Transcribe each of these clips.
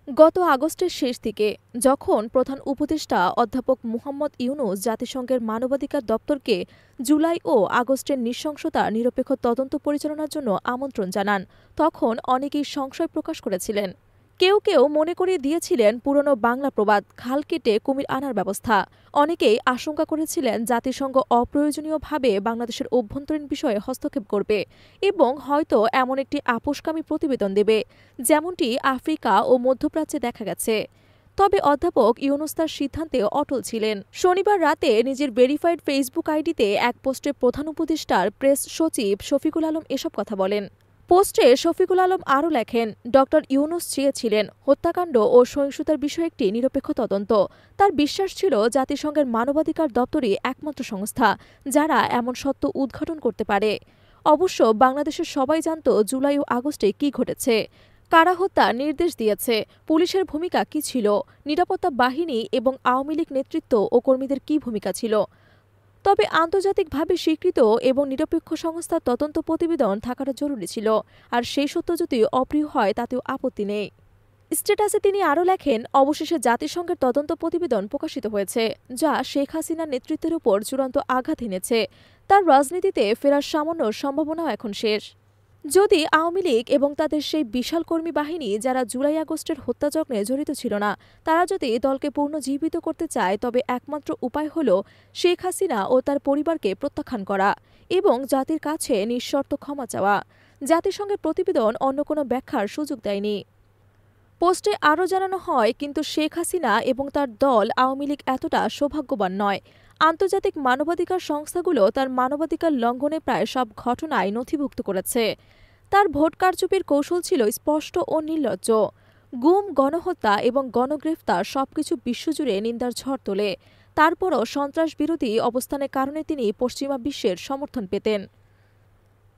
গত আগস্টের শেষ দিকে যখন প্রধান উপদেষ্টা অধ্যাপক মুহাম্মদ ইউনূস জাতিসংঘের মানবাধিকার দপ্তরকে জুলাই ও আগস্টের নৃশংসতা নিরপেক্ষ তদন্ত পরিচালনার জন্য আমন্ত্রণ জানান, তখন অনেকেই সংশয় প্রকাশ করেছিলেন। কেউ কেউ মনে করিয়ে দিয়েছিলেন পুরনো বাংলা প্রবাদ খাল কেটে কুমির আনার ব্যবস্থা। অনেকেই আশঙ্কা করেছিলেন জাতিসংঘ অপ্রয়োজনীয়ভাবে বাংলাদেশের অভ্যন্তরীণ বিষয়ে হস্তক্ষেপ করবে এবং হয়তো এমন একটি আপোষকামী প্রতিবেদন দেবে, যেমনটি আফ্রিকা ও মধ্যপ্রাচ্যে দেখা গেছে। তবে অধ্যাপক ইউনূস তার সিদ্ধান্তে অটল ছিলেন। শনিবার রাতে নিজের ভেরিফাইড ফেসবুক আইডিতে এক পোস্টে প্রধান উপদেষ্টার প্রেস সচিব শফিকুল আলম এসব কথা বলেন। পোস্টে শফিকুল আলম আরও লেখেন, ডক্টর ইউনূস চেয়েছিলেন হত্যাকাণ্ড ও সহিংসতার বিষয়ে একটি নিরপেক্ষ তদন্ত। তার বিশ্বাস ছিল জাতিসংঘের মানবাধিকার দপ্তরই একমাত্র সংস্থা যারা এমন সত্য উদ্ঘাটন করতে পারে। অবশ্য বাংলাদেশের সবাই জানত জুলাই ও আগস্টে কী ঘটেছে, কারা হত্যার নির্দেশ দিয়েছে, পুলিশের ভূমিকা কী ছিল, নিরাপত্তা বাহিনী এবং আওয়ামী লীগ নেতৃত্ব ও কর্মীদের কী ভূমিকা ছিল। তবে আন্তর্জাতিকভাবে স্বীকৃত এবং নিরপেক্ষ সংস্থার তদন্ত প্রতিবেদন থাকাটা জরুরি ছিল, আর সেই সত্য যদি অপ্রিয় হয় তাতেও আপত্তি নেই। স্ট্যাটাসে তিনি আরও লেখেন, অবশেষে জাতিসংঘের তদন্ত প্রতিবেদন প্রকাশিত হয়েছে, যা শেখ হাসিনার নেতৃত্বের উপর চূড়ান্ত আঘাত এনেছে। তার রাজনীতিতে ফেরার সামান্য সম্ভাবনাও এখন শেষ। যদি আওয়ামী লীগ এবং তাদের সেই বিশাল কর্মী বাহিনী যারা জুলাই আগস্টের হত্যাযজ্ঞে জড়িত ছিল না, তারা যদি দলকে পুনর্জীবিত করতে চায়, তবে একমাত্র উপায় হল শেখ হাসিনা ও তার পরিবারকে প্রত্যাখ্যান করা এবং জাতির কাছে নিঃশর্ত ক্ষমা চাওয়া। জাতিসংঘের প্রতিবেদন অন্য কোনো ব্যাখ্যার সুযোগ দেয়নি। পোস্টে আরও জানানো হয়, কিন্তু শেখ হাসিনা এবং তার দল আওয়ামী লীগ এতটা সৌভাগ্যবান নয়। আন্তর্জাতিক মানবাধিকার সংস্থাগুলো তার মানবাধিকার লঙ্ঘনে প্রায় সব ঘটনায় নথিভুক্ত করেছে। তার ভোট কারচুপির কৌশল ছিল স্পষ্ট ও নির্লজ্জ। গুম, গণহত্যা এবং গণগ্রেফতার সবকিছু বিশ্বজুড়ে নিন্দার ঝড় তোলে। তারপরও সন্ত্রাসবিরোধী অবস্থানের কারণে তিনি পশ্চিমা বিশ্বের সমর্থন পেতেন।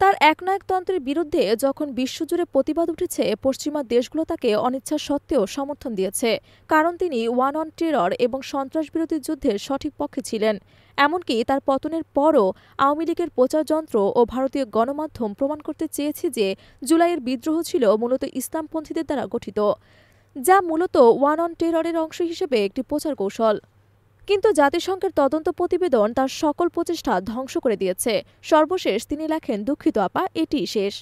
তার একনায়কতন্ত্রের বিরুদ্ধে যখন বিশ্বজুড়ে প্রতিবাদ উঠেছে, পশ্চিমা দেশগুলো তাকে অনিচ্ছা সত্ত্বেও সমর্থন দিয়েছে, কারণ তিনি ওয়ান অন টেরর এবং সন্ত্রাসবিরোধী যুদ্ধের সঠিক পক্ষে ছিলেন। এমনকি তার পতনের পরও আওয়ামী লীগের প্রচারযন্ত্র ও ভারতীয় গণমাধ্যম প্রমাণ করতে চেয়েছে যে জুলাইয়ের বিদ্রোহ ছিল মূলত ইসলামপন্থীদের দ্বারা গঠিত, যা মূলত ওয়ান অন টেররের অংশ হিসেবে একটি প্রচার কৌশল। কিন্তু জাতিসংঘের তদন্ত প্রতিবেদন তার সকল প্রচেষ্টা ধ্বংস করে দিয়েছে। সর্বশেষ তিনি লেখেন, দুঃখিত আপা, এটিই শেষ।